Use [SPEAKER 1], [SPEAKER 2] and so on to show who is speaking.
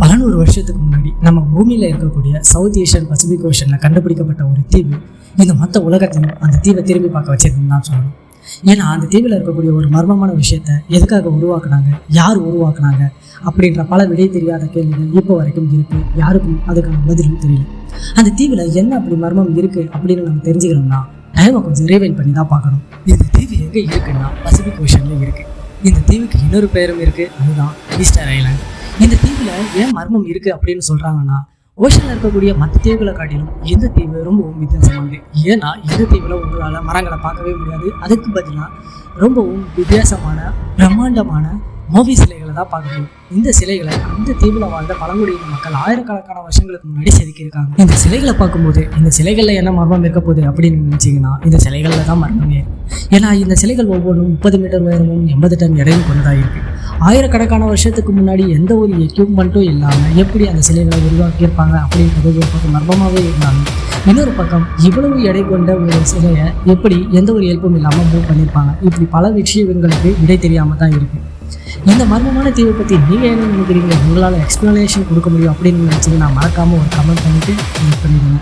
[SPEAKER 1] பல நூறு வருஷத்துக்கு முன்னாடி நம்ம பூமியில் இருக்கக்கூடிய சவுத் ஏஷியன் பசிபிக் ஓஷனில் கண்டுபிடிக்கப்பட்ட ஒரு தீவு இந்த மொத்த உலகத்தையும் அந்த தீவை திரும்பி பார்க்க வச்சதுன்னு தான் சொல்லணும். ஏன்னா அந்த தீவில் இருக்கக்கூடிய ஒரு மர்மமான விஷயத்தை எதுக்காக உருவாக்குனாங்க, யார் உருவாக்குனாங்க அப்படின்ற பல விடை தெரியாத கேள்விகள் இப்போ வரைக்கும் இருக்குது. யாருக்கும் அதுக்கான பதிலும் தெரியல. அந்த தீவில் என்ன அப்படி மர்மம் இருக்குது அப்படின்னு நம்ம தெரிஞ்சுக்கணும்னா டைமை கொஞ்சம் ரீவைண்ட் பண்ணி தான் பார்க்கணும். இந்த தீவு எங்கே இருக்குன்னா பசிபிக் ஓஷனில் இருக்குது. இந்த தீவுக்கு இன்னொரு பெயரும் இருக்குது, அதுதான் ஈஸ்டர் ஐலாண்ட். இந்த தீவில் ஏன் மர்மம் இருக்குது அப்படின்னு சொல்கிறாங்கன்னா, ஓஷனில் இருக்கக்கூடிய மற்ற தீவுகளை காட்டிலும் இந்த தீவு ரொம்பவும் வித்தியாசமானது. ஏன்னா இந்த தீவில் உங்களால் மரங்களை பார்க்கவே முடியாது. அதுக்கு பதிலாக ரொம்பவும் வித்தியாசமான பிரம்மாண்டமான மூவி சிலைகளை தான் பார்க்க முடியும். இந்த சிலைகளை அந்த தீவில் வாழ்ந்த பழங்குடியின மக்கள் ஆயிரக்கணக்கான வருஷங்களுக்கு முன்னாடி செதுக்கியிருக்காங்க. இந்த சிலைகளை பார்க்கும்போது இந்த சிலைகளில் என்ன மர்மம் இருக்க போகுது அப்படின்னு நினச்சிங்கன்னா இந்த சிலைகளில் தான் மர்மமே இருக்கு. ஏன்னா இந்த சிலைகள் ஒவ்வொன்றும் 30 மீட்டர் உயரமும் 80 டன் எடையும் கொண்டதாக இருக்குது. ஆயிரக்கணக்கான வருஷத்துக்கு முன்னாடி எந்த ஒரு எக்யூப்மெண்ட்டும் இல்லாமல் எப்படி அந்த சிலைகளை உருவாக்கியிருப்பாங்க அப்படின்றது ஒரு பக்கம் மர்மமாகவே இருந்தாலும், இன்னொரு பக்கம் இவ்வளவு எடை கொண்ட ஒரு சிலையை எப்படி எந்த ஒரு ஹெல்ப்பும் இல்லாமல் மூவ் பண்ணியிருப்பாங்க. இப்படி பல விஷயங்களுக்கு விடை தெரியாமல் தான் இருக்குது. இந்த மர்மமான தீவை பற்றி நீங்கள் என்ன நினைக்கிறீங்க? உங்களால் எக்ஸ்ப்ளனேஷன் கொடுக்க முடியும் அப்படின்னு நினச்சிங்கன்னா மறக்காமல் ஒரு கமெண்ட் பண்ணிவிட்டு பண்ணிடுங்க.